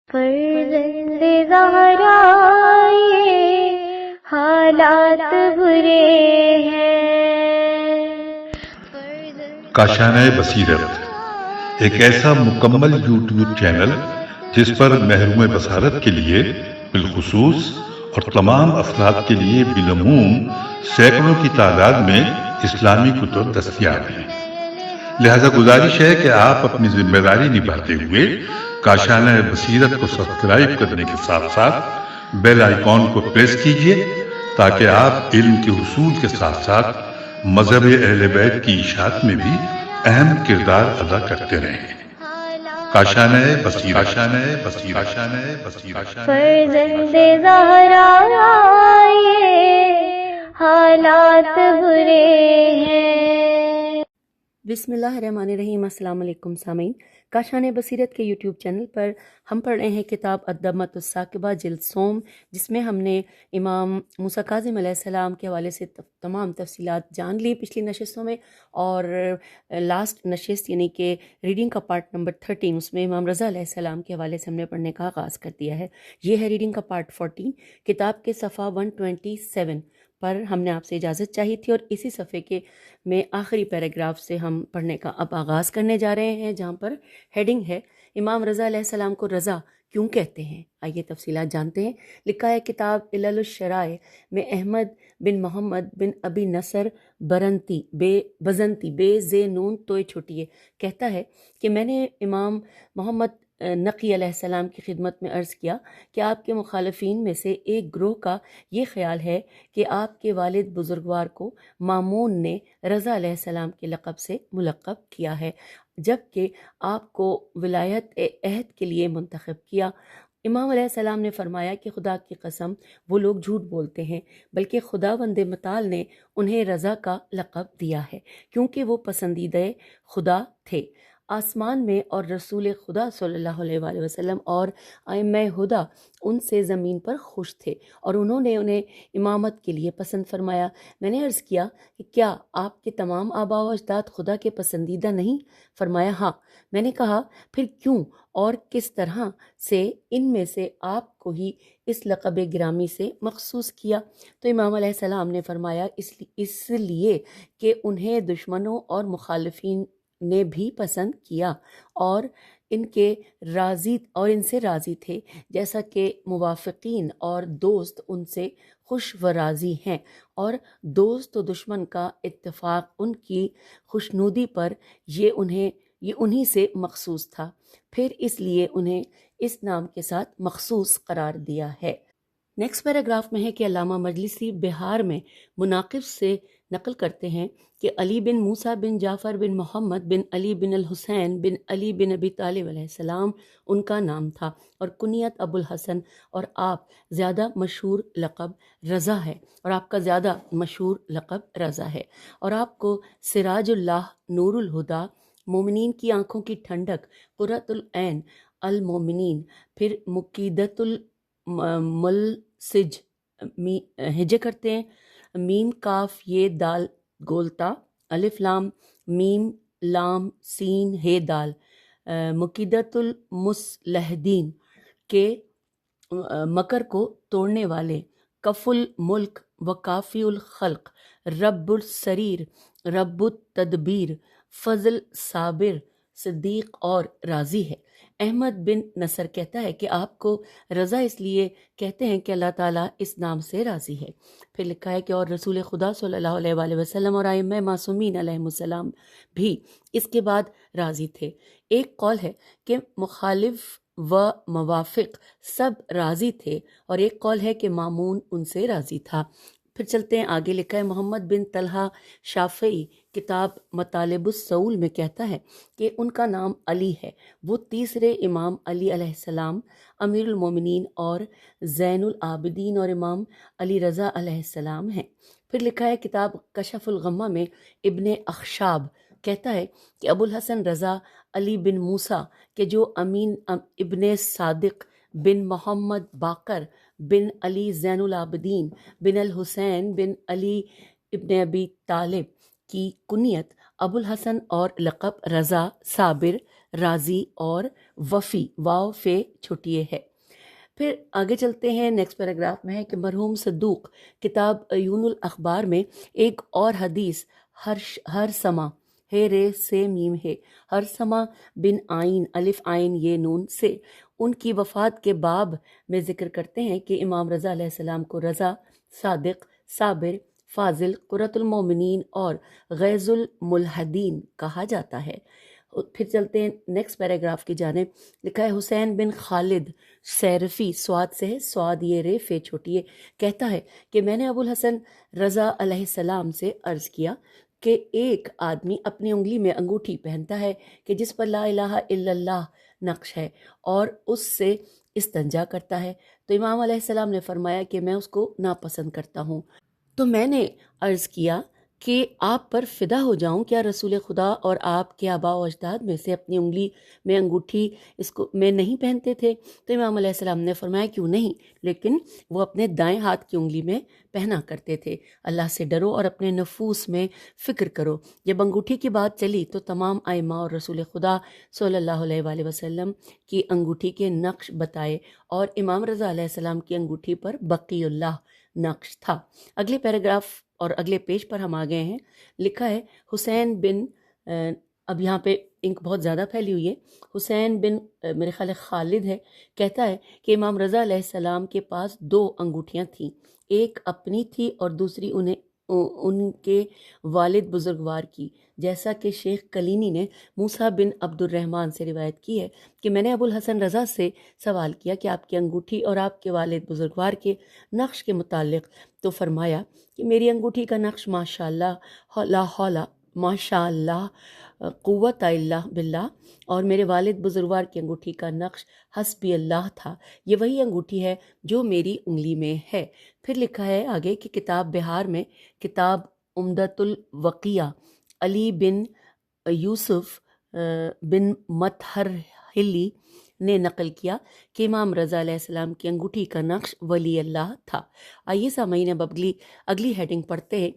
فرزند زہرا یہ حالات برے ہیں۔ کاشانہ بصیرت ایک ایسا مکمل یوٹیوب چینل جس پر محروم بصارت کے لیے بالخصوص اور تمام افراد کے لیے بالعموم سینکڑوں کی تعداد میں اسلامی کتب دستیاب ہیں۔ لہذا گزارش ہے کہ آپ اپنی ذمہ داری نبھاتے ہوئے کاشانہ بصیرت کو سبسکرائب کرنے کے ساتھ ساتھ بیل آئیکن کو پریس کیجیے تاکہ آپ علم کے حصول کے ساتھ ساتھ مذہب اہل بیت کی اشاعت میں بھی اہم کردار ادا کرتے رہیں۔ کاشانہ بصیرت۔ فرزند زہرا یہ حالات برے ہیں۔ بسم اللہ الرحمن الرحیم۔ السلام علیکم سامعین، کاشانہ بصیرت کے یوٹیوب چینل پر ہم پڑھ رہے ہیں کتاب الدمۃ الثاقبہ جلد سوم، جس میں ہم نے امام موسیٰ کاظم علیہ السلام کے حوالے سے تمام تفصیلات جان لی پچھلی نشستوں میں، اور لاسٹ نشست یعنی کہ ریڈنگ کا پارٹ نمبر 13 اس میں امام رضا علیہ السلام کے حوالے سے ہم نے پڑھنے کا آغاز کر دیا ہے۔ یہ ہے ریڈنگ کا پارٹ 14 کتاب کے صفحہ 127 پر ہم نے آپ سے اجازت چاہی تھی، اور اسی صفحے کے میں آخری پیراگراف سے ہم پڑھنے کا اب آغاز کرنے جا رہے ہیں، جہاں پر ہیڈنگ ہے امام رضا علیہ السلام کو رضا کیوں کہتے ہیں۔ آئیے تفصیلات جانتے ہیں۔ لکھا ہے کتاب علل الشرائع میں احمد بن محمد بن ابی نصر بزنتی بے زے نون توئے چھٹیے کہتا ہے کہ میں نے امام محمد نقی علیہ السلام کی خدمت میں عرض کیا کہ آپ کے مخالفین میں سے ایک گروہ کا یہ خیال ہے کہ آپ کے والد بزرگوار کو مامون نے رضا علیہ السلام کے لقب سے ملقب کیا ہے، جبکہ آپ کو ولایت عہد کے لیے منتخب کیا۔ امام علیہ السلام نے فرمایا کہ خدا کی قسم وہ لوگ جھوٹ بولتے ہیں، بلکہ خداوند متعال نے انہیں رضا کا لقب دیا ہے کیونکہ وہ پسندیدہ خدا تھے آسمان میں، اور رسول خدا صلی اللہ علیہ وآلہ وسلم اور ائمہ ہدیٰ ان سے زمین پر خوش تھے، اور انہوں نے انہیں امامت کے لیے پسند فرمایا۔ میں نے عرض کیا کہ کیا آپ کے تمام آباء و اجداد خدا کے پسندیدہ نہیں؟ فرمایا ہاں۔ میں نے کہا پھر کیوں اور کس طرح سے ان میں سے آپ کو ہی اس لقب گرامی سے مخصوص کیا؟ تو امام علیہ السلام نے فرمایا اس لیے کہ انہیں دشمنوں اور مخالفین نے بھی پسند کیا، اور ان سے راضی تھے، جیسا کہ موافقین اور دوست ان سے خوش و راضی ہیں، اور دوست و دشمن کا اتفاق ان کی خوشنودی پر یہ انہی سے مخصوص تھا، پھر اس لیے انہیں اس نام کے ساتھ مخصوص قرار دیا ہے۔ نیکسٹ پیراگراف میں ہے کہ علامہ مجلسی بہار میں مناقب سے نقل کرتے ہیں کہ علی بن موسیٰ بن جعفر بن محمد بن علی بن الحسین بن علی بن ابی طالب علیہ السلام ان کا نام تھا، اور کنیت ابو الحسن، اور آپ زیادہ مشہور لقب رضا ہے، اور آپ کا زیادہ مشہور لقب رضا ہے، اور آپ کو سراج اللہ، نور الہدا، مومنین کی آنکھوں کی ٹھنڈک، قرۃ العین المومنین، پھر مقیدۃ الملسج ہجے کرتے ہیں، میم کاف یہ دال گولتا، الف لام میم لام سین ہے دال، مقیدۃ المصلحدین کے مکر کو توڑنے والے، کف الملک و کافی الخلق، رب السریر، رب التدبیر، فضل، صابر، صدیق اور راضی ہے۔ احمد بن نصر کہتا ہے کہ آپ کو رضا اس لیے کہتے ہیں کہ اللہ تعالیٰ اس نام سے راضی ہے۔ پھر لکھا ہے کہ اور رسول خدا صلی اللہ علیہ وآلہ وسلم اور ائمہ معصومین علیہم السلام بھی اس کے بعد راضی تھے۔ ایک قول ہے کہ مخالف و موافق سب راضی تھے، اور ایک قول ہے کہ مامون ان سے راضی تھا۔ پھر چلتے ہیں آگے۔ لکھا ہے محمد بن طلحہ شافعی کتاب مطالب الصول میں کہتا ہے کہ ان کا نام علی ہے، وہ تیسرے امام علی علیہ السلام امیر المومنین اور زین العابدین اور امام علی رضا علیہ السلام ہیں۔ پھر لکھا ہے کتاب کشف الغمہ میں ابن اخشاب کہتا ہے کہ ابو الحسن رضا علی بن موسیٰ کے جو امین ابن صادق بن محمد باقر بن علی زین العابدین بن الحسین بن علی ابن ابی طالب کی کنیت ابو الحسن اور لقب رضا، صابر، راضی اور وفی واو فے چھٹیے ہے۔ پھر آگے چلتے ہیں، نیکسٹ پیراگراف میں ہے کہ مرحوم صدوق کتاب عیون الاخبار میں ایک اور حدیث ہر سما ہے رے سے میم ہے، ہر سما بن آئین الف عین یہ نون سے ان کی وفات کے باب میں ذکر کرتے ہیں کہ امام رضا علیہ السلام کو رضا، صادق، صابر، فاضل، قرۃ المومنین اور غیظ الملحدین کہا جاتا ہے۔ پھر چلتے ہیں نیکسٹ پیراگراف کی جانب، لکھا ہے حسین بن خالد سیرفی سواد سے ہے، سواد یہ رے فے چھوٹی ہے، کہتا ہے کہ میں نے ابو الحسن رضا علیہ السلام سے عرض کیا کہ ایک آدمی اپنی انگلی میں انگوٹھی پہنتا ہے کہ جس پر لا الہ الا اللہ نقش ہے اور اس سے استنجا کرتا ہے، تو امام علیہ السلام نے فرمایا کہ میں اس کو ناپسند کرتا ہوں۔ تو میں نے عرض کیا کہ آپ پر فدا ہو جاؤں، کیا رسول خدا اور آپ کے آباء و اجداد میں سے اپنی انگلی میں انگوٹھی اس کو میں نہیں پہنتے تھے؟ تو امام علیہ السلام نے فرمایا کیوں نہیں، لیکن وہ اپنے دائیں ہاتھ کی انگلی میں پہنا کرتے تھے۔ اللہ سے ڈرو اور اپنے نفوس میں فکر کرو۔ جب انگوٹھی کی بات چلی تو تمام ائمہ اور رسول خدا صلی اللہ علیہ وآلہ وسلم کی انگوٹھی کے نقش بتائے اور امام رضا علیہ السلام کی انگوٹھی پر بقی اللہ نقش تھا۔ اگلے پیراگراف اور اگلے پیج پر ہم آ گئے ہیں، لکھا ہے حسین بن اب یہاں پہ انک بہت زیادہ پھیلی ہوئی ہے، حسین بن میرے خیال خالد ہے، کہتا ہے کہ امام رضا علیہ السلام کے پاس 2 انگوٹھیاں تھیں، ایک اپنی تھی اور دوسری ان کے والد بزرگوار کی، جیسا کہ شیخ کلینی نے موسیٰ بن عبد الرحمن سے روایت کی ہے کہ میں نے ابو الحسن رضا سے سوال کیا کہ آپ کی انگوٹھی اور آپ کے والد بزرگوار کے نقش کے متعلق، تو فرمایا کہ میری انگوٹھی کا نقش ماشاءاللہ لا حول ماشاءاللہ قوت الا باللہ، اور میرے والد بزرگوار کی انگوٹھی کا نقش حسبی اللہ تھا، یہ وہی انگوٹھی ہے جو میری انگلی میں ہے۔ پھر لکھا ہے آگے کہ کتاب بہار میں کتاب عمدۃ الوقیہ علی بن یوسف بن مطہرحلی نے نقل کیا کہ امام رضا علیہ السلام کی انگوٹھی کا نقش ولی اللہ تھا۔ آئیے سامعین اب اگلی ہیڈنگ پڑھتے ہیں،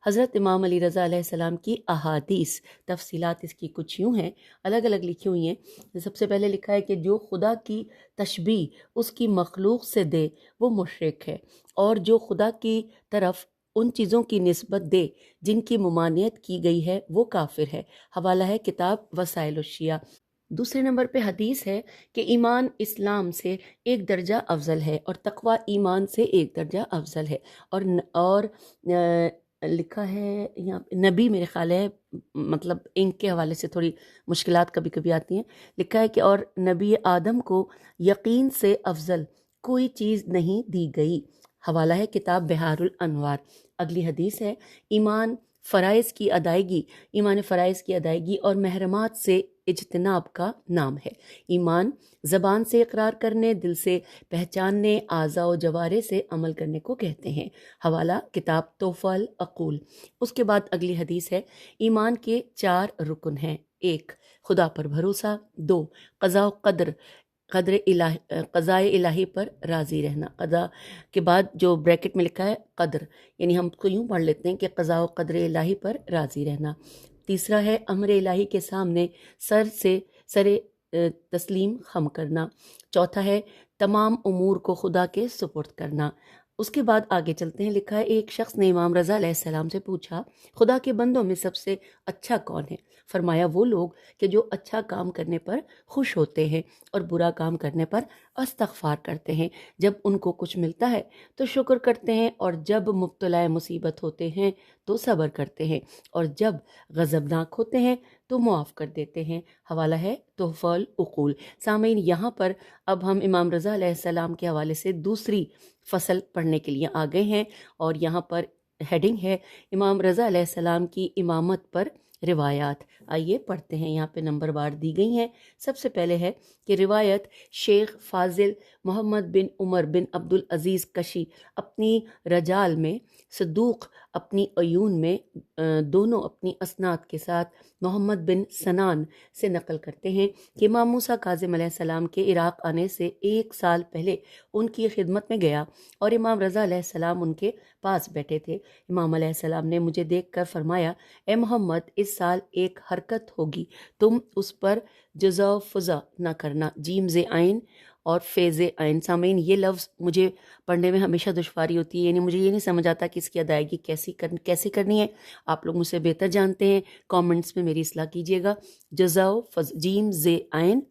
حضرت امام علی رضا علیہ السلام کی احادیث۔ تفصیلات اس کی کچھ یوں ہیں، الگ الگ لکھی ہوئی ہیں۔ سب سے پہلے لکھا ہے کہ جو خدا کی تشبیہ اس کی مخلوق سے دے وہ مشرک ہے، اور جو خدا کی طرف ان چیزوں کی نسبت دے جن کی ممانعت کی گئی ہے وہ کافر ہے۔ حوالہ ہے کتاب وسائل الشیعہ۔ دوسرے نمبر پہ حدیث ہے کہ ایمان اسلام سے ایک درجہ افضل ہے اور تقوی ایمان سے ایک درجہ افضل ہے، اور لکھا ہے یہاں نبی، میرے خیال ہے مطلب انک کے حوالے سے تھوڑی مشکلات کبھی کبھی آتی ہیں، لکھا ہے کہ اور نبی آدم کو یقین سے افضل کوئی چیز نہیں دی گئی۔ حوالہ ہے کتاب بہار الانوار۔ اگلی حدیث ہے ایمان فرائض کی ادائیگی اور محرمات سے اجتناب کا نام ہے۔ ایمان زبان سے اقرار کرنے، دل سے پہچاننے، اعضاء و جوارح سے عمل کرنے کو کہتے ہیں۔ حوالہ کتاب تحفہ العقول۔ اس کے بعد اگلی حدیث ہے ایمان کے 4 رکن ہیں، 1 خدا پر بھروسہ، 2 قضاء و قضاء الہی پر راضی رہنا، قضاء کے بعد جو بریکٹ میں لکھا ہے قدر، یعنی ہم کو یوں پڑھ لیتے ہیں کہ قضاء و قدر الہی پر راضی رہنا۔ تیسرا ہے امر الہی کے سامنے سر تسلیم خم کرنا۔ چوتھا ہے تمام امور کو خدا کے سپرد کرنا۔ اس کے بعد آگے چلتے ہیں، لکھا ہے ایک شخص نے امام رضا علیہ السلام سے پوچھا خدا کے بندوں میں سب سے اچھا کون ہے؟ فرمایا وہ لوگ کہ جو اچھا کام کرنے پر خوش ہوتے ہیں اور برا کام کرنے پر استغفار کرتے ہیں، جب ان کو کچھ ملتا ہے تو شکر کرتے ہیں، اور جب مبتلا مصیبت ہوتے ہیں تو صبر کرتے ہیں، اور جب غضبناک ہوتے ہیں تو معاف کر دیتے ہیں۔ حوالہ ہے تحفہ العقول۔ سامعین، یہاں پر اب ہم امام رضا علیہ السلام کے حوالے سے دوسری فصل پڑھنے کے لیے آ گئے ہیں، اور یہاں پر ہیڈنگ ہے امام رضا علیہ السلام کی امامت پر روایات۔ آئیے پڑھتے ہیں، یہاں پہ نمبر وار دی گئی ہیں۔ سب سے پہلے ہے کہ روایت شیخ فاضل محمد بن عمر بن عبد العزیز کشی اپنی رجال میں، صدوق اپنی عیون میں، دونوں اپنی اسناد کے ساتھ محمد بن سنان سے نقل کرتے ہیں کہ امام موسیٰ کاظم علیہ السلام کے عراق آنے سے 1 سال پہلے ان کی خدمت میں گیا اور امام رضا علیہ السلام ان کے پاس بیٹھے تھے۔ امام علیہ السلام نے مجھے دیکھ کر فرمایا، اے محمد، اس سال ایک حرکت ہوگی، تم اس پر جزا و فضا نہ کرنا۔ جیم ز عین اور فیض عین۔ سامعین، یہ لفظ مجھے پڑھنے میں ہمیشہ دشواری ہوتی ہے، یعنی مجھے یہ نہیں سمجھ آتا کہ اس کی ادائیگی کیسی کرنی ہے۔ آپ لوگ مجھ سے بہتر جانتے ہیں، کامنٹس میں میری اصلاح کیجیے گا۔ جزا و فضا، جیم ز عین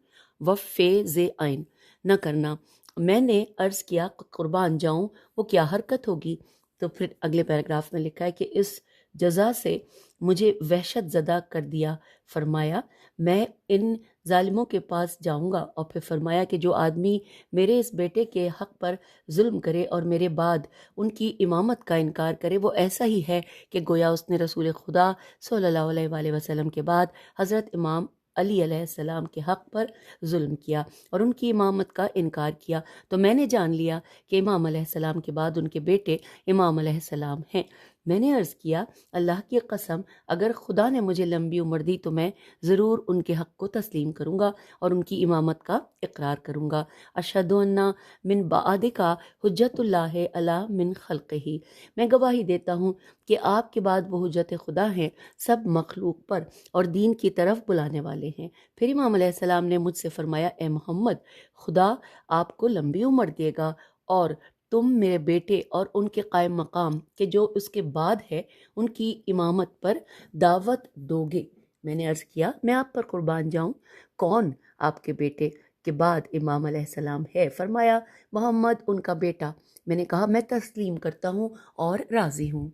و فیض عین نہ کرنا۔ میں نے عرض کیا قربان جاؤں وہ کیا حرکت ہوگی؟ تو پھر اگلے پیراگراف میں لکھا ہے کہ اس جزا سے مجھے وحشت زدہ کر دیا۔ فرمایا میں ان ظالموں کے پاس جاؤں گا، اور پھر فرمایا کہ جو آدمی میرے اس بیٹے کے حق پر ظلم کرے اور میرے بعد ان کی امامت کا انکار کرے، وہ ایسا ہی ہے کہ گویا اس نے رسول خدا صلی اللہ علیہ وآلہ وسلم کے بعد حضرت امام علی علیہ السلام کے حق پر ظلم کیا اور ان کی امامت کا انکار کیا۔ تو میں نے جان لیا کہ امام علیہ السلام کے بعد ان کے بیٹے امام علیہ السلام ہیں۔ میں نے عرض کیا، اللہ کی قسم، اگر خدا نے مجھے لمبی عمر دی تو میں ضرور ان کے حق کو تسلیم کروں گا اور ان کی امامت کا اقرار کروں گا۔ اشہد ان من بعدک حجت اللہ علی من خلقہ، میں گواہی دیتا ہوں کہ آپ کے بعد وہ حجت خدا ہیں سب مخلوق پر اور دین کی طرف بلانے والے ہیں۔ پھر امام علیہ السلام نے مجھ سے فرمایا، اے محمد، خدا آپ کو لمبی عمر دے گا اور تم میرے بیٹے اور ان کے قائم مقام کہ جو اس کے بعد ہے ان کی امامت پر دعوت دو گے۔ میں نے عرض کیا، میں آپ پر قربان جاؤں، کون آپ کے بیٹے کے بعد امام علیہ السلام ہے؟ فرمایا محمد ان کا بیٹا۔ میں نے کہا میں تسلیم کرتا ہوں اور راضی ہوں۔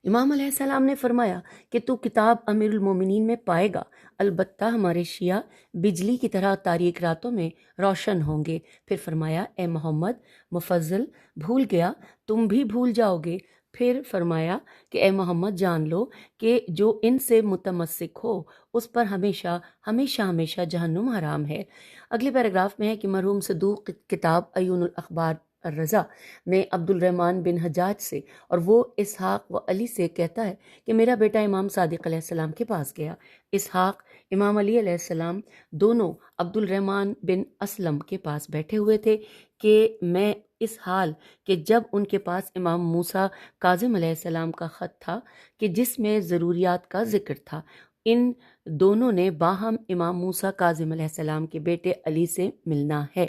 امام علیہ السلام نے فرمایا کہ تو کتاب امیر المومنین میں پائے گا، البتہ ہمارے شیعہ بجلی کی طرح تاریک راتوں میں روشن ہوں گے۔ پھر فرمایا اے محمد، مفضل بھول گیا، تم بھی بھول جاؤ گے۔ پھر فرمایا کہ اے محمد جان لو کہ جو ان سے متمسک ہو اس پر ہمیشہ ہمیشہ ہمیشہ جہنم حرام ہے۔ اگلے پیراگراف میں ہے کہ مرحوم صدوق کتاب عیون الاخبار الرضا میں عبد الرحمن بن حجاج سے اور وہ اسحاق و علی سے کہتا ہے کہ میرا بیٹا امام صادق علیہ السلام کے پاس گیا۔ اسحاق امام علی علیہ السلام دونوں عبد الرحمن بن اسلم کے پاس بیٹھے ہوئے تھے کہ میں اس حال کہ جب ان کے پاس امام موسیٰ کاظم علیہ السلام کا خط تھا کہ جس میں ضروریات کا ذکر تھا، ان دونوں نے باہم امام موسیٰ کاظم علیہ السلام کے بیٹے علی سے ملنا ہے۔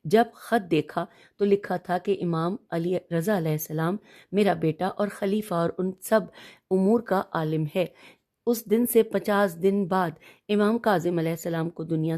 جب خط دیکھا تو لکھا تھا کہ امام علی رضا علیہ السلام میرا بیٹا اور خلیفہ اور ان سب امور کا عالم ہے۔ اس دن سے 50 دن بعد امام کاظم علیہ السلام دنیا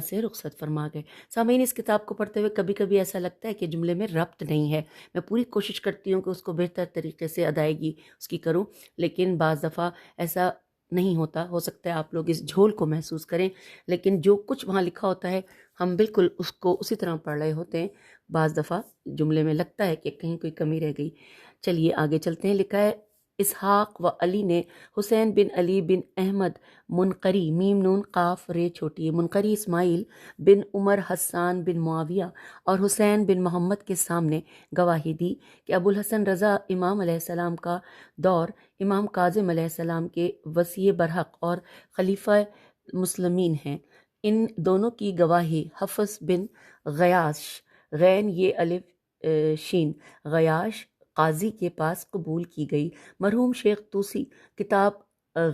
سے رخصت فرما گئے۔ سامعین، اس کتاب کو پڑھتے ہوئے کبھی کبھی ایسا لگتا ہے کہ جملے میں ربط نہیں ہے۔ میں پوری کوشش کرتی ہوں کہ اس کو بہتر طریقے سے ادائیگی اس کی کروں، لیکن بعض دفعہ ایسا نہیں ہوتا۔ ہو سکتا ہے آپ لوگ اس جھول کو محسوس کریں، لیکن جو کچھ وہاں لکھا ہوتا ہے ہم بالکل اس کو اسی طرح پڑھ رہے ہوتے ہیں۔ بعض دفعہ جملے میں لگتا ہے کہ کہیں کوئی کمی رہ گئی۔ چلیے آگے چلتے ہیں۔ لکھا ہے اسحاق و علی نے حسین بن علی بن احمد منقری میم نون قاف رے چھوٹی منقری اسماعیل بن عمر حسان بن معاویہ اور حسین بن محمد کے سامنے گواہی دی کہ ابو الحسن رضا امام علیہ السلام کا دور امام کاظم علیہ السلام کے وصی برحق اور خلیفہ مسلمین ہیں۔ ان دونوں کی گواہی حفص بن غیاش غین یہ الف شین غیاش قاضی کے پاس قبول کی گئی۔ مرحوم شیخ توسی کتاب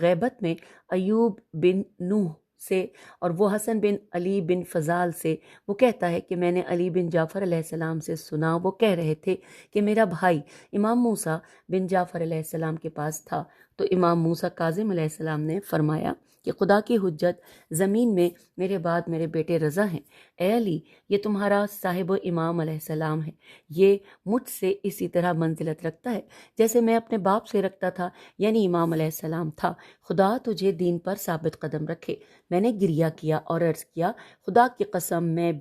غیبت میں ایوب بن نوح سے اور وہ حسن بن علی بن فضال سے وہ کہتا ہے کہ میں نے علی بن جعفر علیہ السلام سے سنا، وہ کہہ رہے تھے کہ میرا بھائی امام موسیٰ بن جعفر علیہ السلام کے پاس تھا تو امام موسیٰ کاظم علیہ السلام نے فرمایا کہ خدا کی حجت زمین میں میرے بعد میرے بیٹے رضا ہیں۔ اے علی، یہ تمہارا صاحب و امام علیہ السلام ہے، یہ مجھ سے اسی طرح منزلت رکھتا ہے جیسے میں اپنے باپ سے رکھتا تھا، یعنی امام علیہ السلام تھا۔ خدا تجھے دین پر ثابت قدم رکھے۔ میں نے گریہ کیا اور عرض کیا، خدا کی قسم میں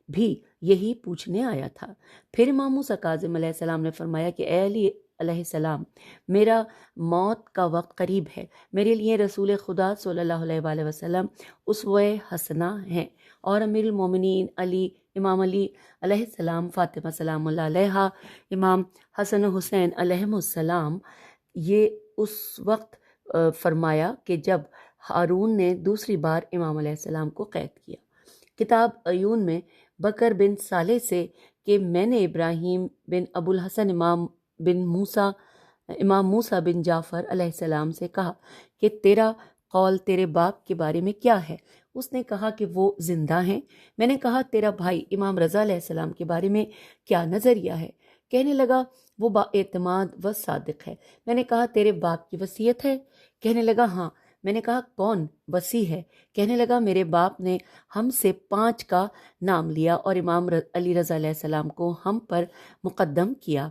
بھی یہی پوچھنے آیا تھا۔ پھر امام موسیٰ کاظم علیہ السلام نے فرمایا کہ اے علی، علیہ السلام، میرا موت کا وقت قریب ہے، میرے لیے رسول خدا صلی اللہ علیہ وآلہ وسلم اسوہ حسنہ ہیں، اور امیر المومنین علی، امام علی علیہ السلام، فاطمہ سلام اللہ علیہا، امام حسن و حسین علیہم السلام، یہ اس وقت فرمایا کہ جب ہارون نے دوسری بار امام علیہ السلام کو قید کیا۔ کتاب عیون میں بکر بن صالح سے کہ میں نے ابراہیم بن ابو الحسن امام موسیٰ بن جعفر علیہ السلام سے کہا کہ تیرا قول تیرے باپ کے بارے میں کیا ہے؟ اس نے کہا کہ وہ زندہ ہیں۔ میں نے کہا تیرا بھائی امام رضا علیہ السلام کے بارے میں کیا نظریہ ہے؟ کہنے لگا وہ با اعتماد و صادق ہے۔ میں نے کہا تیرے باپ کی وصیت ہے؟ کہنے لگا ہاں۔ میں نے کہا کون وصی ہے؟ کہنے لگا میرے باپ نے ہم سے 5 کا نام لیا اور امام علی رضا علیہ السلام کو ہم پر مقدم کیا۔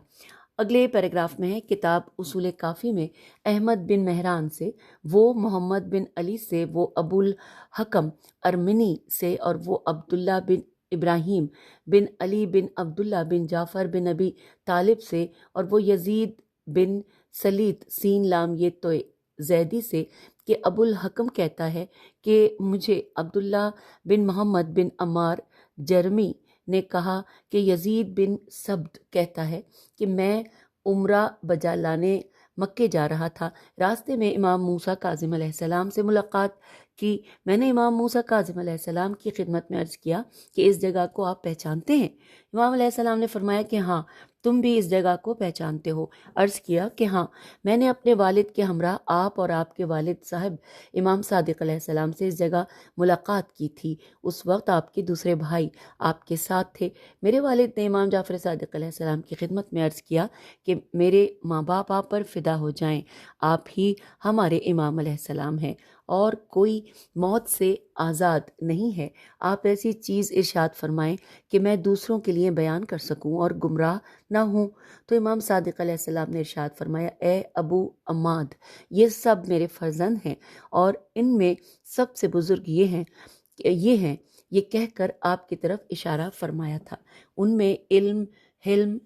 اگلے پیراگراف میں ہے کتاب اصول کافی میں احمد بن مہران سے، وہ محمد بن علی سے، وہ ابو الحکم ارمنی سے، اور وہ عبداللہ بن ابراہیم بن علی بن عبداللہ بن جعفر بن ابی طالب سے، اور وہ یزید بن سلیت سین لام یہ تو زیدی سے کہ ابو الحکم کہتا ہے کہ مجھے عبداللہ بن محمد بن عمار جرمی نے کہا کہ یزید بن سبد کہتا ہے کہ میں عمرہ بجا لانے مکے جا رہا تھا، راستے میں امام موسیٰ کاظم علیہ السلام سے ملاقات کی۔ میں نے امام موسیٰ کاظم علیہ السلام کی خدمت میں عرض کیا کہ اس جگہ کو آپ پہچانتے ہیں؟ امام علیہ السلام نے فرمایا کہ ہاں، تم بھی اس جگہ کو پہچانتے ہو؟ عرض کیا کہ ہاں، میں نے اپنے والد کے ہمراہ آپ اور آپ کے والد صاحب امام صادق علیہ السلام سے اس جگہ ملاقات کی تھی، اس وقت آپ کے دوسرے بھائی آپ کے ساتھ تھے۔ میرے والد نے امام جعفر صادق علیہ السلام کی خدمت میں عرض کیا کہ میرے ماں باپ آپ پر فدا ہو جائیں، آپ ہی ہمارے امام علیہ السلام ہیں اور کوئی موت سے آزاد نہیں ہے، آپ ایسی چیز ارشاد فرمائیں کہ میں دوسروں کے لیے بیان کر سکوں اور گمراہ نہ ہوں۔ تو امام صادق علیہ السلام نے ارشاد فرمایا، اے ابو عماد، یہ سب میرے فرزند ہیں اور ان میں سب سے بزرگ یہ ہیں، یہ کہہ کر آپ کی طرف اشارہ فرمایا تھا۔ ان میں علم، حلم،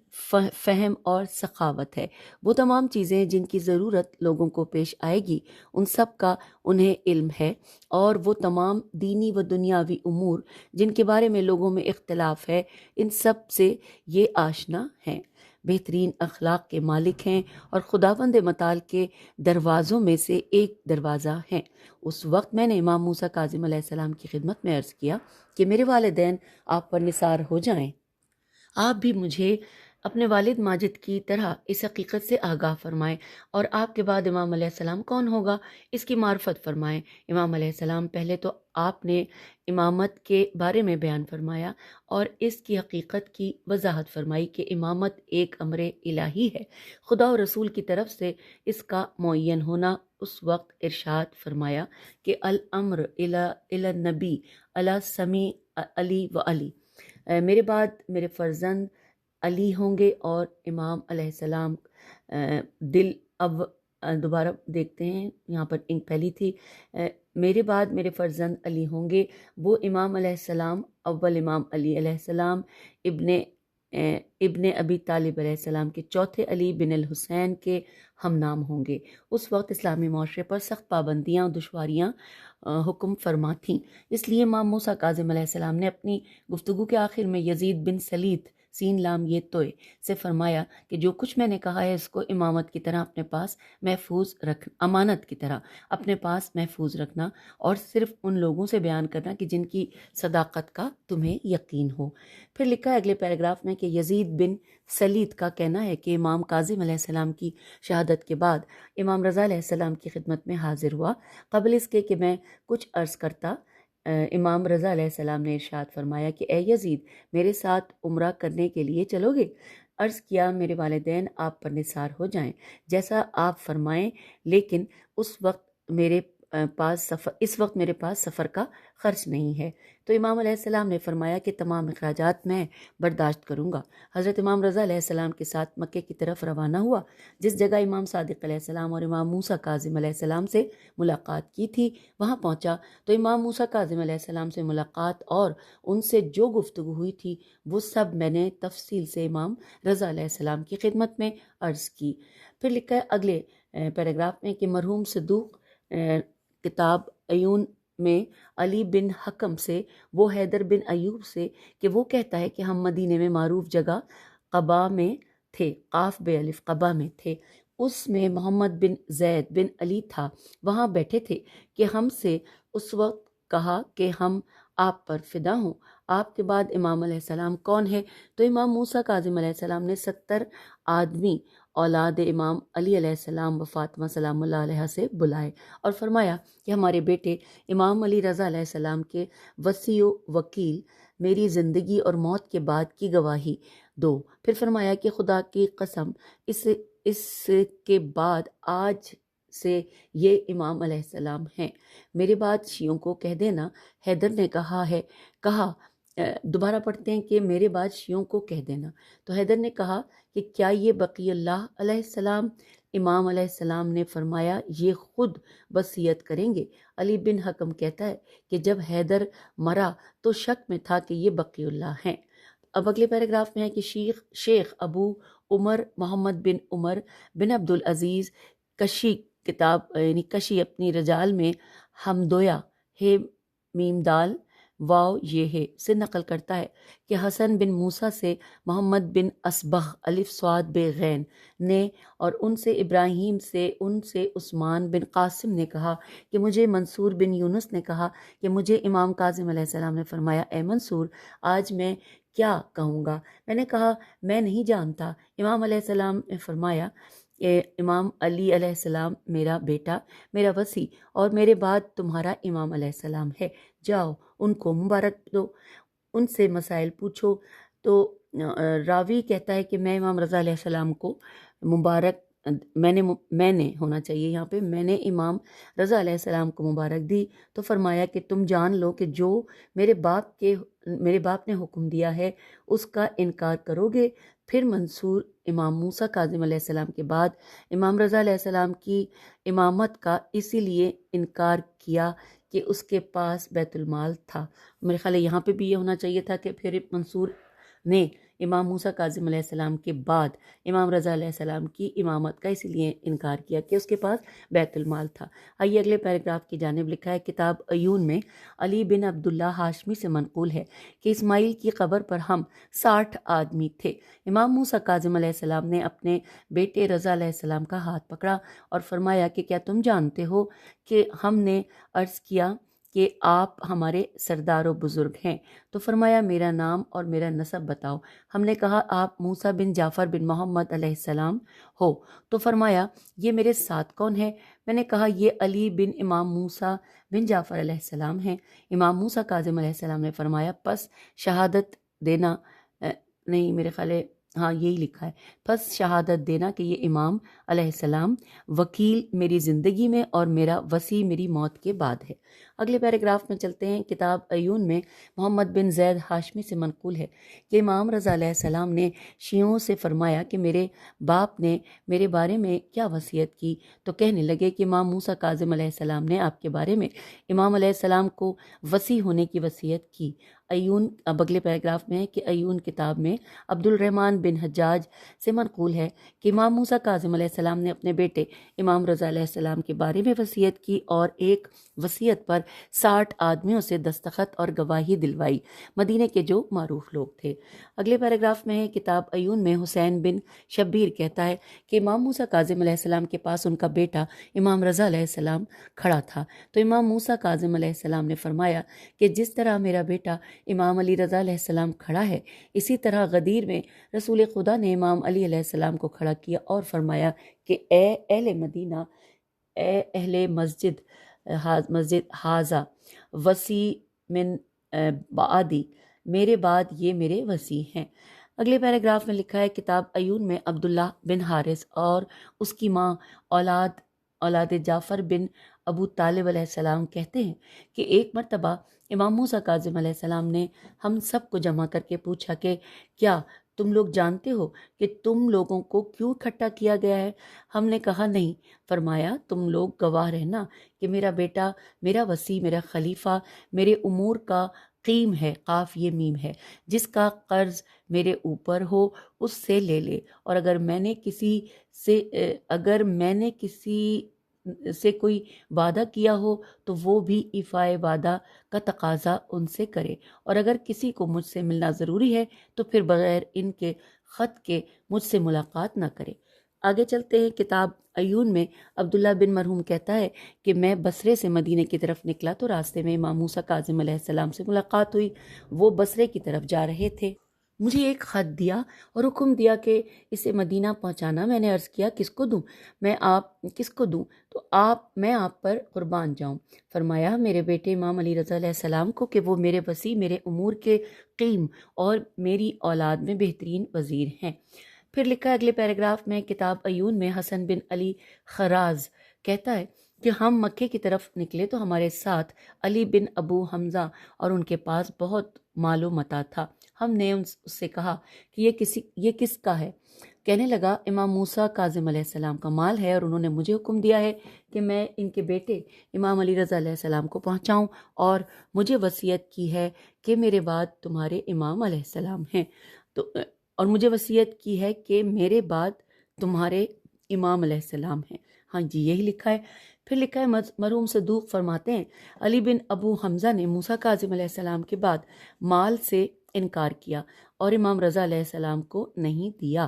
فہم اور سخاوت ہے۔ وہ تمام چیزیں جن کی ضرورت لوگوں کو پیش آئے گی ان سب کا انہیں علم ہے، اور وہ تمام دینی و دنیاوی امور جن کے بارے میں لوگوں میں اختلاف ہے ان سب سے یہ آشنا ہیں۔ بہترین اخلاق کے مالک ہیں اور خداوند متعال کے دروازوں میں سے ایک دروازہ ہیں۔ اس وقت میں نے امام موسیٰ کاظم علیہ السلام کی خدمت میں عرض کیا کہ میرے والدین آپ پر نثار ہو جائیں، آپ بھی مجھے اپنے والد ماجد کی طرح اس حقیقت سے آگاہ فرمائیں اور آپ کے بعد امام علیہ السلام کون ہوگا اس کی معرفت فرمائیں۔ امام علیہ السلام پہلے تو آپ نے امامت کے بارے میں بیان فرمایا اور اس کی حقیقت کی وضاحت فرمائی کہ امامت ایک امر الہی ہے، خدا و رسول کی طرف سے اس کا معین ہونا۔ اس وقت ارشاد فرمایا کہ الامر الی النبی علی سمیع علی و علی، میرے بعد میرے فرزند علی ہوں گے اور امام علیہ السلام دوبارہ دیکھتے ہیں، یہاں پر انک پہلی تھی، میرے بعد میرے فرزند علی ہوں گے، وہ امام علیہ السلام، اول امام علی علیہ السلام ابن ابی طالب علیہ السلام کے چوتھے علی بن الحسین کے ہم نام ہوں گے۔ اس وقت اسلامی معاشرے پر سخت پابندیاں اور دشواریاں حکم فرما تھیں، اس لیے امام موسیٰ کاظم علیہ السلام نے اپنی گفتگو کے آخر میں یزید بن سلیت سین لام یہ توئے سے فرمایا کہ جو کچھ میں نے کہا ہے اس کو امامت کی طرح اپنے پاس محفوظ امانت کی طرح اپنے پاس محفوظ رکھنا اور صرف ان لوگوں سے بیان کرنا کہ جن کی صداقت کا تمہیں یقین ہو۔ پھر لکھا ہے اگلے پیراگراف میں کہ یزید بن سلیت کا کہنا ہے کہ امام کاظم علیہ السلام کی شہادت کے بعد امام رضا علیہ السلام کی خدمت میں حاضر ہوا، قبل اس کے کہ میں کچھ عرض کرتا۔ امام رضا علیہ السلام نے ارشاد فرمایا کہ اے یزید، میرے ساتھ عمرہ کرنے کے لیے چلو گے؟ عرض کیا میرے والدین آپ پر نثار ہو جائیں، جیسا آپ فرمائیں، لیکن اس وقت میرے اس وقت میرے پاس سفر کا خرچ نہیں ہے۔ تو امام علیہ السلام نے فرمایا کہ تمام اخراجات میں برداشت کروں گا۔ حضرت امام رضا علیہ السلام کے ساتھ مکے کی طرف روانہ ہوا۔ جس جگہ امام صادق علیہ السلام اور امام موسیٰ کاظم علیہ السلام سے ملاقات کی تھی وہاں پہنچا تو امام موسیٰ کاظم علیہ السلام سے ملاقات اور ان سے جو گفتگو ہوئی تھی وہ سب میں نے تفصیل سے امام رضا علیہ السلام کی خدمت میں عرض کی۔ پھر لکھا ہے اگلے پیراگراف میں کہ مرحوم صدوق کتاب عیون میں علی بن حکم سے وہ حیدر بن ایوب سے کہ وہ کہتا ہے کہ ہم مدینے میں معروف جگہ قبا میں تھے، قاف بے الف قبا میں تھے، اس میں محمد بن زید بن علی تھا، وہاں بیٹھے تھے کہ ہم سے اس وقت کہا کہ ہم آپ پر فدا ہوں، آپ کے بعد امام علیہ السلام کون ہے؟ تو امام موسیٰ کاظم علیہ السلام نے 70 آدمی اولاد امام علی علیہ السلام و فاطمہ سلام اللہ علیہ سے بلائے اور فرمایا کہ ہمارے بیٹے امام علی رضا علیہ السلام کے وصی و وکیل میری زندگی اور موت کے بعد کی گواہی دو۔ پھر فرمایا کہ خدا کی قسم اس کے بعد آج سے یہ امام علیہ السلام ہیں، میرے بعد شیعوں کو کہہ دینا۔ حیدر نے کہا دوبارہ پڑھتے ہیں کہ میرے بعد شیعوں کو کہہ دینا۔ تو حیدر نے کہا کہ کیا یہ بقی اللہ علیہ السلام؟ امام علیہ السلام نے فرمایا یہ خود وصیت کریں گے۔ علی بن حکم کہتا ہے کہ جب حیدر مرا تو شک میں تھا کہ یہ بقی اللہ ہیں۔ اب اگلے پیراگراف میں ہے کہ شیخ ابو عمر محمد بن عمر بن عبدالعزیز کشی کتاب یعنی کشی اپنی رجال میں حمدویا ہے میم دال واو یہ ہے سے نقل کرتا ہے کہ حسن بن موسیٰ سے محمد بن اسبغ الف صاد بے غین نے اور ان سے ابراہیم سے ان سے عثمان بن قاسم نے کہا کہ مجھے منصور بن یونس نے کہا کہ مجھے امام کاظم علیہ السلام نے فرمایا اے منصور آج میں کیا کہوں گا؟ میں نے کہا میں نہیں جانتا۔ امام علیہ السلام نے فرمایا امام علی علیہ السلام میرا بیٹا، میرا وصی اور میرے بعد تمہارا امام علیہ السلام ہے، جاؤ ان کو مبارک دو، ان سے مسائل پوچھو۔ تو راوی کہتا ہے کہ میں امام رضا علیہ السلام کو مبارک میں نے ہونا چاہیے یہاں پہ، میں نے امام رضا علیہ السلام کو مبارک دی تو فرمایا کہ تم جان لو کہ جو میرے باپ نے حکم دیا ہے اس کا انکار کرو گے۔ پھر منصور امام موسیٰ کاظم علیہ السلام کے بعد امام رضا علیہ السلام کی امامت کا اسی لیے انکار کیا کہ اس کے پاس بیت المال تھا۔ میرے خیال ہے یہاں پہ بھی یہ ہونا چاہیے تھا کہ پھر منصور نے امام موسیٰ کاظم علیہ السلام کے بعد امام رضا علیہ السلام کی امامت کا اسی لیے انکار کیا کہ اس کے پاس بیت المال تھا۔ آئیے اگلے پیراگراف کی جانب لکھا ہے کتاب عیون میں علی بن عبداللہ ہاشمی سے منقول ہے کہ اسماعیل کی قبر پر ہم 60 آدمی تھے۔ امام موسیٰ کاظم علیہ السلام نے اپنے بیٹے رضا علیہ السلام کا ہاتھ پکڑا اور فرمایا کہ کیا تم جانتے ہو کہ ہم نے عرض کیا کہ آپ ہمارے سردار و بزرگ ہیں؟ تو فرمایا میرا نام اور میرا نسب بتاؤ۔ ہم نے کہا آپ موسیٰ بن جعفر بن محمد علیہ السلام ہو۔ تو فرمایا یہ میرے ساتھ کون ہے؟ میں نے کہا یہ علی بن امام موسیٰ بن جعفر علیہ السلام ہیں۔ امام موسیٰ کاظم علیہ السلام نے فرمایا پس شہادت دینا نہیں میرے خیال ہے ہاں یہی لکھا ہے، پس شہادت دینا کہ یہ امام علیہ السلام وکیل میری زندگی میں اور میرا وصی میری موت کے بعد ہے۔ اگلے پیراگراف میں چلتے ہیں۔ کتاب عیون میں محمد بن زید ہاشمی سے منقول ہے کہ امام رضا علیہ السلام نے شیعوں سے فرمایا کہ میرے باپ نے میرے بارے میں کیا وصیت کی؟ تو کہنے لگے کہ امام موسیٰ کاظم علیہ السلام نے آپ کے بارے میں امام علیہ السلام کو وصی ہونے کی وصیت کی۔ عیون اب اگلے پیراگراف میں ہے کہ عیون کتاب میں عبد الرحمن بن حجاج سے منقول ہے کہ امام موسیٰ کاظم علیہ السلام نے اپنے بیٹے امام رضا علیہ السلام کے بارے میں وصیت کی اور ایک وصیت پر 60 آدمیوں سے دستخط اور گواہی دلوائی، مدینے کے جو معروف لوگ تھے۔ اگلے پیراگراف میں ہے کتاب عیون میں حسین بن شبیر کہتا ہے کہ امام موسیٰ کاظم علیہ السلام کے پاس ان کا بیٹا امام رضا علیہ السلام کھڑا تھا تو امام موسیٰ کاظم علیہ السلام نے فرمایا کہ جس طرح میرا بیٹا امام علی رضا علیہ السلام کھڑا ہے اسی طرح غدیر میں رسول خدا نے امام علی علیہ السلام کو کھڑا کیا اور فرمایا کہ اے اہل مدینہ، اے اہل مسجد حاضہ وصی من بعدی، میرے بعد یہ میرے وصی ہیں۔ اگلے پیراگراف میں لکھا ہے کتاب عیون میں عبداللہ بن حارث اور اس کی ماں اولاد جعفر بن ابو طالب علیہ السلام کہتے ہیں کہ ایک مرتبہ امام موسیٰ کاظم علیہ السلام نے ہم سب کو جمع کر کے پوچھا کہ کیا تم لوگ جانتے ہو کہ تم لوگوں کو کیوں اکٹھا کیا گیا ہے؟ ہم نے کہا نہیں۔ فرمایا تم لوگ گواہ رہنا کہ میرا بیٹا، میرا وصی، میرا خلیفہ میرے امور کا قیم ہے، قاف یہ میم ہے، جس کا قرض میرے اوپر ہو اس سے لے لے، اور اگر میں نے کسی سے کوئی وعدہ کیا ہو تو وہ بھی ایفائے وعدہ کا تقاضا ان سے کرے، اور اگر کسی کو مجھ سے ملنا ضروری ہے تو پھر بغیر ان کے خط کے مجھ سے ملاقات نہ کرے۔ آگے چلتے ہیں۔ کتاب عیون میں عبداللہ بن مرحوم کہتا ہے کہ میں بصرے سے مدینے کی طرف نکلا تو راستے میں امام موسیٰ کاظم علیہ السلام سے ملاقات ہوئی۔ وہ بصرے کی طرف جا رہے تھے۔ مجھے ایک خط دیا اور حکم دیا کہ اسے مدینہ پہنچانا۔ میں نے عرض کیا کس کو دوں؟ کس کو دوں تو میں آپ پر قربان جاؤں۔ فرمایا میرے بیٹے امام علی رضا علیہ السلام کو، کہ وہ میرے وصی، میرے امور کے قیم اور میری اولاد میں بہترین وزیر ہیں۔ پھر لکھا اگلے پیراگراف میں کتاب عیون میں حسن بن علی خراز کہتا ہے کہ ہم مکے کی طرف نکلے تو ہمارے ساتھ علی بن ابو حمزہ اور ان کے پاس بہت مال و متاع تھا۔ ہم نے اس سے کہا کہ یہ کس کا ہے؟ کہنے لگا امام موسیٰ کاظم علیہ السلام کا مال ہے، اور انہوں نے مجھے حکم دیا ہے کہ میں ان کے بیٹے امام علی رضا علیہ السلام کو پہنچاؤں، اور مجھے وصیت کی ہے کہ میرے بعد تمہارے امام علیہ السلام ہیں، اور مجھے وصیت کی ہے کہ میرے بعد تمہارے امام علیہ السلام ہیں۔ ہاں جی، یہی لکھا ہے۔ پھر لکھا ہے مرحوم صدوق فرماتے ہیں علی بن ابو حمزہ نے موسیٰ کاظم علیہ السلام کے بعد مال سے انکار کیا اور امام رضا علیہ السلام کو نہیں دیا۔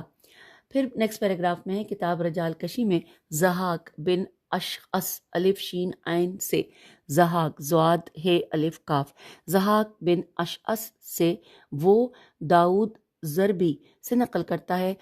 پھر نیکسٹ پیراگراف میں ہے کتاب رجال کشی میں ضحاک بن اشعث الف شین عین سے ضحاک زواد ہے الف کاف ضحاک بن اشعث سے وہ داؤد ضربی سے نقل کرتا ہے۔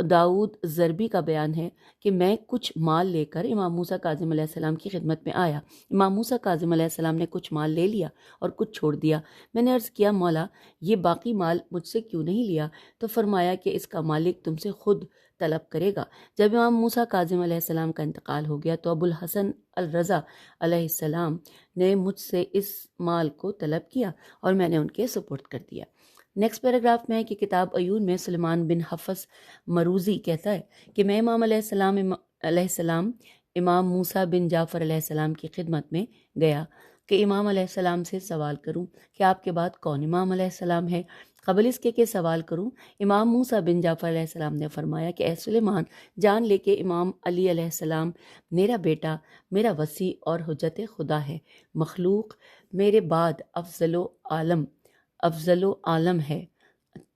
داؤد ضربی کا بیان ہے کہ میں کچھ مال لے کر امام موسیٰ کاظم علیہ السلام کی خدمت میں آیا۔ امام موسیٰ کاظم علیہ السلام نے کچھ مال لے لیا اور کچھ چھوڑ دیا۔ میں نے عرض کیا مولا یہ باقی مال مجھ سے کیوں نہیں لیا؟ تو فرمایا کہ اس کا مالک تم سے خود طلب کرے گا۔ جب امام موسیٰ کاظم علیہ السلام کا انتقال ہو گیا تو ابو الحسن الرضا علیہ السلام نے مجھ سے اس مال کو طلب کیا اور میں نے ان کے سپرد کر دیا۔ نیکسٹ پیراگراف میں ہے کہ کتاب عیون میں سلمان بن حفص مروزی کہتا ہے کہ میں امام علیہ السلام امام موسیٰ بن جعفر علیہ السلام کی خدمت میں گیا کہ امام علیہ السلام سے سوال کروں کہ آپ کے بعد کون امام علیہ السلام ہے۔ قبل اس کے سوال کروں، امام موسیٰ بن جعفر علیہ السلام نے فرمایا کہ اے سلیمان جان لے کہ امام علی علیہ السلام میرا بیٹا، میرا وصی اور حجت خدا ہے، مخلوق میرے بعد افضل و عالم ہے۔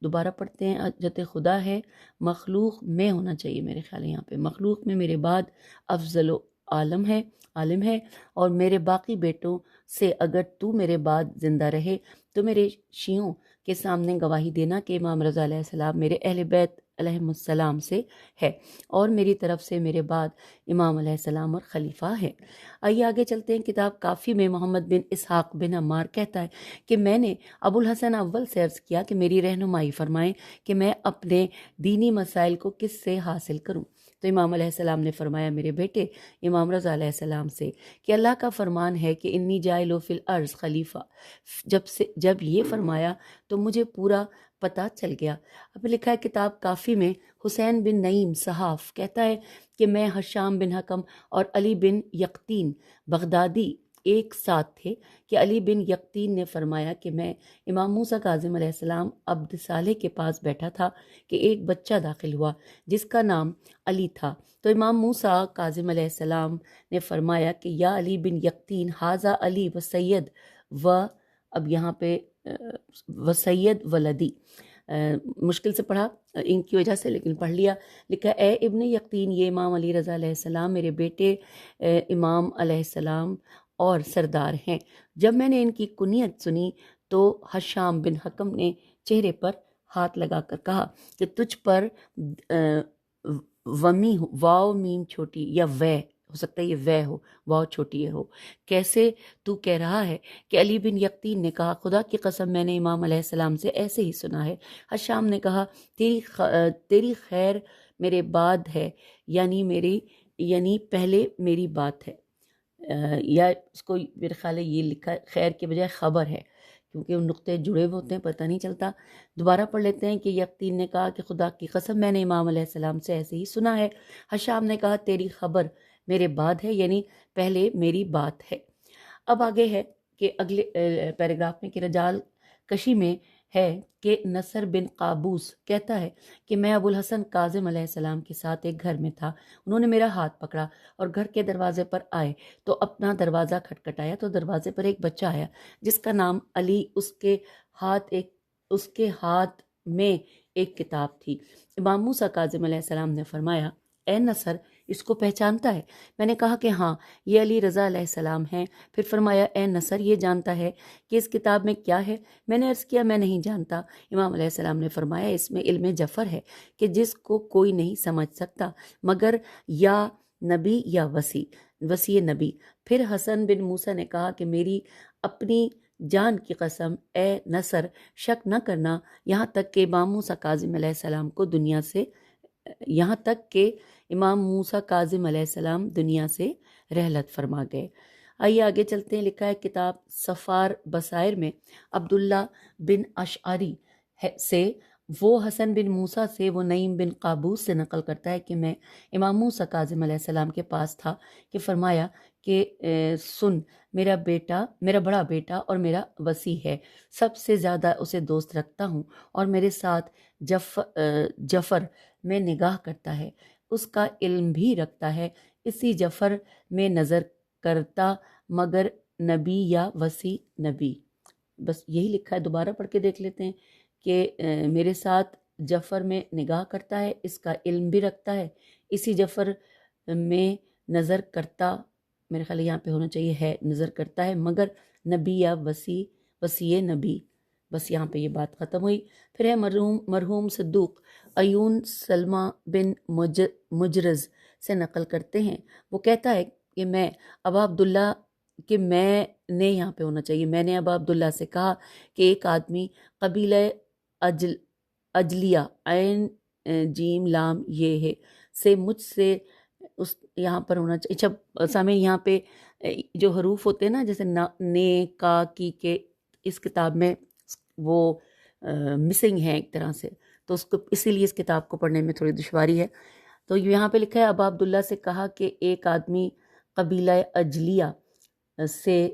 دوبارہ پڑھتے ہیں، حجت خدا ہے، مخلوق میں ہونا چاہیے میرے خیال ہے، یہاں پہ مخلوق میں میرے بعد افضل و عالم ہے، اور میرے باقی بیٹوں سے اگر تو میرے بعد زندہ رہے تو میرے شیعوں کے سامنے گواہی دینا کہ امام رضا علیہ السلام میرے اہل بیت علیہم السلام سے ہے اور میری طرف سے میرے بعد امام علیہ السلام اور خلیفہ ہے۔ آئیے آگے چلتے ہیں۔ کتاب کافی میں محمد بن اسحاق بن عمار کہتا ہے کہ میں نے ابو الحسن اول سے عرض کیا کہ میری رہنمائی فرمائیں کہ میں اپنے دینی مسائل کو کس سے حاصل کروں، تو امام علیہ السلام نے فرمایا میرے بیٹے امام رضا علیہ السلام سے، کہ اللہ کا فرمان ہے کہ انی جاعل فی الارض خلیفہ۔ جب یہ فرمایا تو مجھے پورا پتہ چل گیا۔ اب لکھا ہے کتاب کافی میں حسین بن نعیم صحاف کہتا ہے کہ میں حشام بن حکم اور علی بن یقطین بغدادی ایک ساتھ تھے کہ علی بن یقطین نے فرمایا کہ میں امام موسیٰ کاظم علیہ السلام عبد صالح کے پاس بیٹھا تھا کہ ایک بچہ داخل ہوا جس کا نام علی تھا، تو امام موسیٰ کاظم علیہ السلام نے فرمایا کہ یا علی بن یقطین ھذا علی و سید و، اب یہاں پہ وسید ولدی، مشکل سے پڑھا ان کی وجہ سے لیکن پڑھ لیا۔ لکھا اے ابن یقطین، یہ امام علی رضا علیہ السلام میرے بیٹے امام علیہ السلام اور سردار ہیں۔ جب میں نے ان کی کنیت سنی تو حشام بن حکم نے چہرے پر ہاتھ لگا کر کہا کہ تجھ پر ومی واو میم چھوٹی یا وے ہو سکتا ہے، یہ وے ہو، واو چھوٹی ہو، کیسے تو کہہ رہا ہے کہ علی بن یقطین نے کہا خدا کی قسم میں نے امام علیہ السلام سے ایسے ہی سنا ہے۔ حشام نے کہا تیری خیر میرے بعد ہے، یعنی پہلے میری بات ہے، یا اس کو میرے خیال ہے یہ لکھا ہے خیر کے بجائے خبر ہے، کیونکہ وہ نقطے جڑے ہوئے ہوتے ہیں، پتہ نہیں چلتا۔ دوبارہ پڑھ لیتے ہیں کہ یقین نے کہا کہ خدا کی قسم میں نے امام علیہ السلام سے ایسے ہی سنا ہے۔ حشام نے کہا تیری خبر میرے بعد ہے، یعنی پہلے میری بات ہے۔ اب آگے ہے کہ اگلے پیراگراف میں کہ رجال کشی میں ہے کہ نصر بن قابوس کہتا ہے کہ میں ابو الحسن کاظم علیہ السلام کے ساتھ ایک گھر میں تھا، انہوں نے میرا ہاتھ پکڑا اور گھر کے دروازے پر آئے تو اپنا دروازہ کھٹکھٹایا تو دروازے پر ایک بچہ آیا جس کا نام علی، اس کے ہاتھ میں ایک کتاب تھی۔ امام موسیٰ کاظم علیہ السلام نے فرمایا اے نصر اس کو پہچانتا ہے؟ میں نے کہا کہ ہاں یہ علی رضا علیہ السلام ہیں۔ پھر فرمایا اے نصر یہ جانتا ہے کہ اس کتاب میں کیا ہے؟ میں نے عرض کیا میں نہیں جانتا۔ امام علیہ السلام نے فرمایا اس میں علم جعفر ہے کہ جس کو کوئی نہیں سمجھ سکتا مگر یا نبی یا وصی نبی۔ پھر حسن بن موسیٰ نے کہا کہ میری اپنی جان کی قسم اے نصر شک نہ کرنا یہاں تک کہ امام موسیٰ کاظم علیہ السلام دنیا سے رحلت فرما گئے۔ آئیے آگے چلتے ہیں۔ لکھا ہے کتاب صفار بصائر میں عبداللہ بن اشعری سے وہ حسن بن موسیٰ سے وہ نعیم بن قابوس سے نقل کرتا ہے کہ میں امام موسیٰ کاظم علیہ السلام کے پاس تھا کہ فرمایا کہ سن میرا بڑا بیٹا اور میرا وصی ہے، سب سے زیادہ اسے دوست رکھتا ہوں اور میرے ساتھ جعفر میں نگاہ کرتا ہے، اس کا علم بھی رکھتا ہے، اسی جعفر میں نظر کرتا مگر نبی یا وصی نبی۔ بس یہی لکھا ہے، دوبارہ پڑھ کے دیکھ لیتے ہیں کہ میرے ساتھ جعفر میں نگاہ کرتا ہے، اس کا علم بھی رکھتا ہے، اسی جعفر میں نظر کرتا، میرے خیال یہاں پہ ہونا چاہیے ہے نظر کرتا ہے مگر نبی یا وصی نبی۔ بس یہاں پہ یہ بات ختم ہوئی۔ پھر ہے مرحوم صدوق ایون سلمہ بن مجرز سے نقل کرتے ہیں، وہ کہتا ہے کہ میں نے یہاں پہ ہونا چاہیے میں نے ابا عبداللہ سے کہا کہ ایک آدمی قبیلہ اجلیہ عین جیم لام یہ ہے سے مجھ سے اس یہاں پر ہونا چاہیے۔ اچھا سامعین یہاں پہ جو حروف ہوتے ہیں نا جیسے نے کا کی کے اس کتاب میں وہ مسنگ ہیں ایک طرح سے، تو اسی لیے اس کتاب کو پڑھنے میں تھوڑی دشواری ہے۔ تو یہاں پہ لکھا ہے ابا عبداللہ سے کہا کہ ایک آدمی قبیلہ اجلیہ سے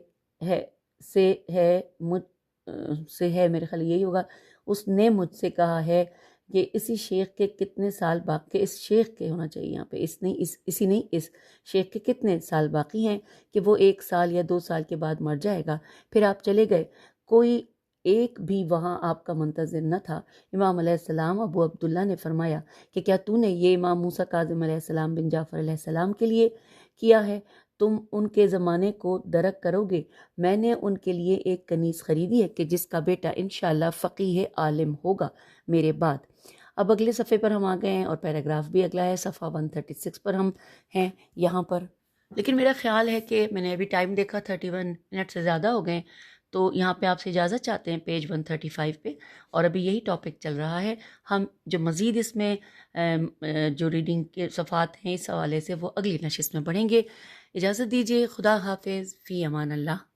ہے میرے خیال یہی ہوگا، اس نے مجھ سے کہا ہے کہ اسی شیخ کے کتنے سال باقی، اس شیخ کے ہونا چاہیے یہاں پہ، اس شیخ کے کتنے سال باقی ہیں کہ وہ 1 سال یا 2 سال کے بعد مر جائے گا۔ پھر آپ چلے گئے، کوئی ایک بھی وہاں آپ کا منتظر نہ تھا۔ امام علیہ السلام ابو عبداللہ نے فرمایا کہ کیا تو نے یہ امام موسیٰ کاظم علیہ السلام بن جعفر علیہ السلام کے لیے کیا ہے؟ تم ان کے زمانے کو درک کرو گے۔ میں نے ان کے لیے ایک کنیز خریدی ہے کہ جس کا بیٹا انشاءاللہ فقیہ عالم ہوگا میرے بعد۔ اب اگلے صفحے پر ہم آ گئے ہیں اور پیراگراف بھی اگلا ہے، صفحہ 136 پر ہم ہیں یہاں پر۔ لیکن میرا خیال ہے کہ میں نے ابھی ٹائم دیکھا 31 منٹ سے زیادہ ہو گئے، تو یہاں پہ آپ سے اجازت چاہتے ہیں پیج 135 پہ، اور ابھی یہی ٹاپک چل رہا ہے۔ ہم جو مزید اس میں جو ریڈنگ کے صفحات ہیں اس حوالے سے وہ اگلی نشست میں پڑھیں گے۔ اجازت دیجیے، خدا حافظ، فی امان اللہ۔